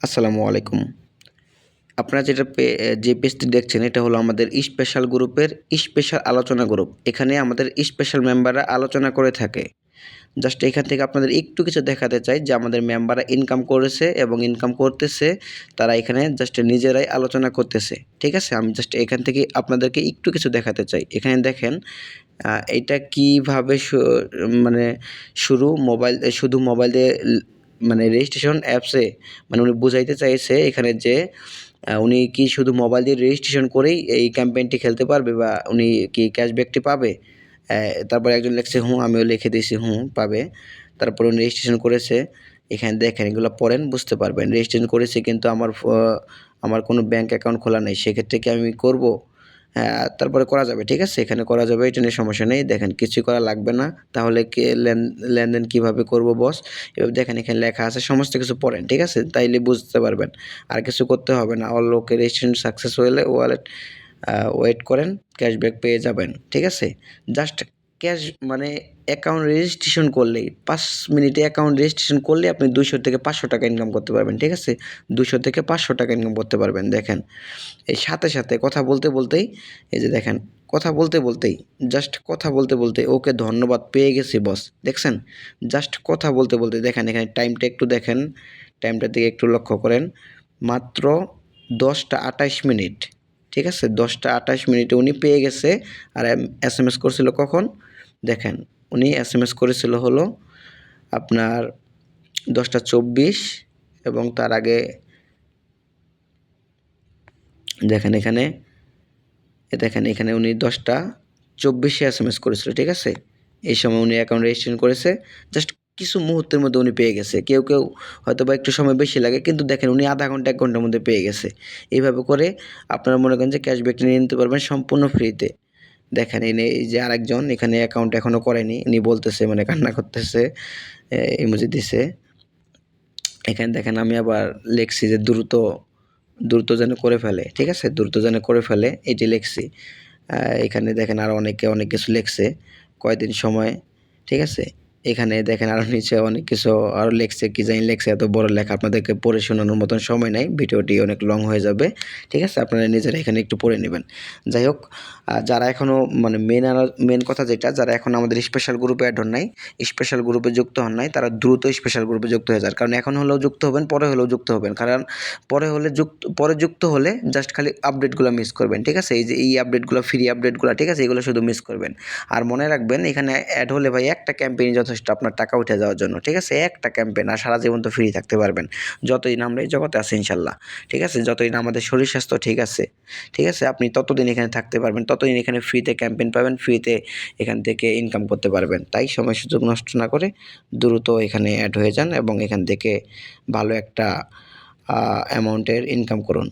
আসসালামু আলাইকুম। আপনারা যে পেজটি দেখছেন এটা হলো আমাদের স্পেশাল গ্রুপের স্পেশাল আলোচনা গ্রুপ। এখানে আমাদের স্পেশাল মেম্বাররা আলোচনা করে থাকে। জাস্ট এখান থেকে আপনাদের একটু কিছু দেখাতে চাই যে আমাদের মেম্বাররা ইনকাম করেছে এবং ইনকাম করতেছে। তারা এখানে জাস্ট নিজেরাই আলোচনা করতেছে। ঠিক আছে? আমি জাস্ট এখান থেকে আপনাদেরকে একটু কিছু দেখাতে চাই। এখানে দেখেন এইটা কিভাবে মানে শুধু মোবাইল দিয়ে মানে রেজিস্ট্রেশন অ্যাপসে মানে উনি বুঝাইতে চাইছে এখানে যে উনি কি শুধু মোবাইল দিয়ে রেজিস্ট্রেশন করেই এই ক্যাম্পেইনটি খেলতে পারবে বা উনি কি ক্যাশব্যাকটি পাবে? তারপরে একজন লিখছে হুঁ, আমিও লিখে দিয়েছি হুঁ, পাবে। তারপরে উনি রেজিস্ট্রেশন করেছে। এখানে দেখেন এগুলো পড়েন বুঝতে পারবেন। রেজিস্ট্রেশন করেছি কিন্তু আমার কোনো ব্যাংক অ্যাকাউন্ট খোলা নেই। সেক্ষেত্রে কি আমি করব? হ্যাঁ, তারপরে করা যাবে। ঠিক আছে? এখানে করা যাবে, এটা নিয়ে সমস্যা নেই। দেখেন কিছুই করা লাগবে না। তাহলে লেনদেন কিভাবে করব বস? এভাবে দেখেন এখানে লেখা আছে, সমস্ত কিছু পড়েন। ঠিক আছে? তাইলে বুঝতে পারবেন। আর কিছু করতে হবে না। অল ওকে, রেজিস্ট্রেশন সাকসেস হলে ওয়েট করেন, ক্যাশব্যাক পেয়ে যাবেন। ঠিক আছে? জাস্ট ক্যাশ মানে অ্যাকাউন্ট রেজিস্ট্রেশন করলেই ৫ মিনিটে অ্যাকাউন্ট রেজিস্ট্রেশন করলেই আপনি ৳২০০ থেকে ৳৫০০ ইনকাম করতে পারবেন। ঠিক আছে? ৳২০০ থেকে ৳৫০০ ইনকাম করতে পারবেন। দেখেন এই সাথে কথা বলতেই এই যে দেখেন জাস্ট কথা বলতে ওকে ধন্যবাদ পেয়ে গেছি বস। দেখছেন? জাস্ট কথা বলতে দেখেন এখানে টাইমটা একটু দেখেন। টাইমটার দিকে একটু লক্ষ্য করেন। মাত্র ১০টা ২৮ মিনিট। ঠিক আছে? ১০টা ২৮ মিনিটে উনি পেয়ে গেছে। আর এসএমএস করছিল কখন? দেখেন উনি এসএমএস করেছিল হলো আপনার ১০টা ২৪ এবং তার আগে দেখেন এখানে উনি ১০টা ২৪ এসএমএস করেছিল। ঠিক আছে? এই সময় উনি অ্যাকাউন্ট রেজিস্ট্রেশন করেছে। জাস্ট কিছু মুহূর্তের মধ্যে উনি পেয়ে গেছে। কেউ হয়তোবা একটু সময় বেশি লাগে। কিন্তু দেখেন উনি আধা ঘন্টা ১ ঘন্টার মধ্যে পেয়ে গেছে। এভাবে করে আপনারা মনে করেন যে ক্যাশব্যাকটা নিয়ে নিতে পারবেন সম্পূর্ণ ফ্রিতে। দেখেন এই যে আরেকজন এখানে অ্যাকাউন্ট এখনো করেনি। উনি বলতেছে মানে কান্না করতেছে, ইমোজি দিছে। এখানে দেখেন আমি আবার লিখছি যে দ্রুত যেন করে ফেলে। ঠিক আছে? দ্রুত যেন করে ফেলে এটি লিখছি। এখানে দেখেন আরও অনেকে অনেক কিছু লিখছে। কয়দিন সময়। ঠিক আছে? এখানে দেখেন আরও নিচে অনেক কিছু আরও লিখছে, কি জানি লিখছে, এত বড় লেখা আপনাদেরকে পড়ে শোনানোর মতন সময় নাই। ভিডিওটি অনেক লং হয়ে যাবে। ঠিক আছে? আপনারা নিজেরা এখানে একটু পড়ে নেবেন। যাই হোক, যারা এখনও মানে মেন কথা যেটা, যারা এখন আমাদের স্পেশাল গ্রুপে অ্যাড হন নাই, স্পেশাল গ্রুপে যুক্ত হন নাই, তারা দ্রুত স্পেশাল গ্রুপে যুক্ত হয়ে যান। কারণ এখন হলেও যুক্ত হবেন, পরে হলেও যুক্ত হবেন। কারণ পরে যুক্ত হলে জাস্ট খালি আপডেটগুলো মিস করবেন। ঠিক আছে? এই যে এই আপডেটগুলো, ফ্রি আপডেটগুলো, ঠিক আছে? এগুলো শুধু মিস করবেন। আর মনে রাখবেন এখানে অ্যাড হলে ভাই একটা ক্যাম্পেইনই যথেষ্ট আপনার টাকা উঠে যাওয়ার জন্য। ঠিক আছে? একটা ক্যাম্পেইন, আর সারা জীবন তো ফ্রি থাকতে পারবেন। যতদিন আমরা এই জগতে আছি ইনশাল্লাহ। ঠিক আছে? যতদিন আমাদের শরীর স্বাস্থ্য ঠিক আছে। ঠিক আছে? আপনি ততদিন এখানে থাকতে পারবেন। ততদিন এখানে ফ্রিতে ক্যাম্পেইন পাবেন, ফ্রিতে এখান থেকে ইনকাম করতে পারবেন। তাই সময় সুযোগ নষ্ট না করে দ্রুত এখানে অ্যাড হয়ে যান এবং এখান থেকে ভালো একটা অ্যামাউন্টের ইনকাম করুন।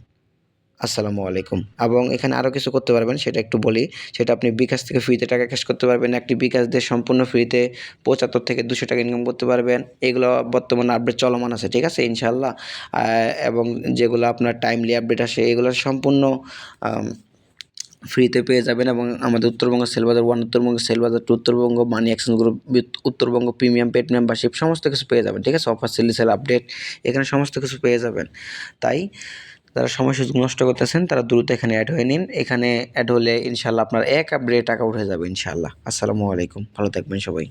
আসসালামু আলাইকুম। এবং এখানে আরও কিছু করতে পারবেন, সেটা একটু বলি। সেটা আপনি বিকাশ থেকে ফ্রিতে টাকা ক্যাশ করতে পারবেন। একটি বিকাশ দিয়ে সম্পূর্ণ ফ্রিতে ৭৫ থেকে ৳২০০ ইনকাম করতে পারবেন। এগুলো বর্তমানে আপডেট চলমান আছে। ঠিক আছে? ইনশাআল্লাহ। এবং যেগুলো আপনার টাইমলি আপডেট আসে এগুলো সম্পূর্ণ আম ফ্রিতে পেয়ে যাবেন এবং আমাদের উত্তরবঙ্গ সেলবাজার 1, উত্তরবঙ্গ সেলবাজার 2, Uttarbanga money exchange group, Uttarbanga premium paid membership সমস্ত কিছু পেয়ে যাবেন। ঠিক আছে? অফার, সেল আপডেট, এখানে সমস্ত কিছু পেয়ে যাবেন। তাই যারা সময় সুযোগ নষ্ট করতেছেন তারা দ্রুত এখানে অ্যাড হয়ে নিন। এখানে অ্যাড হলে ইনশাআল্লাহ আপনার এক আপডেটে টাকা উঠে যাবে ইনশাআল্লাহ। আসসালামু আলাইকুম। ভালো থাকবেন সবাই।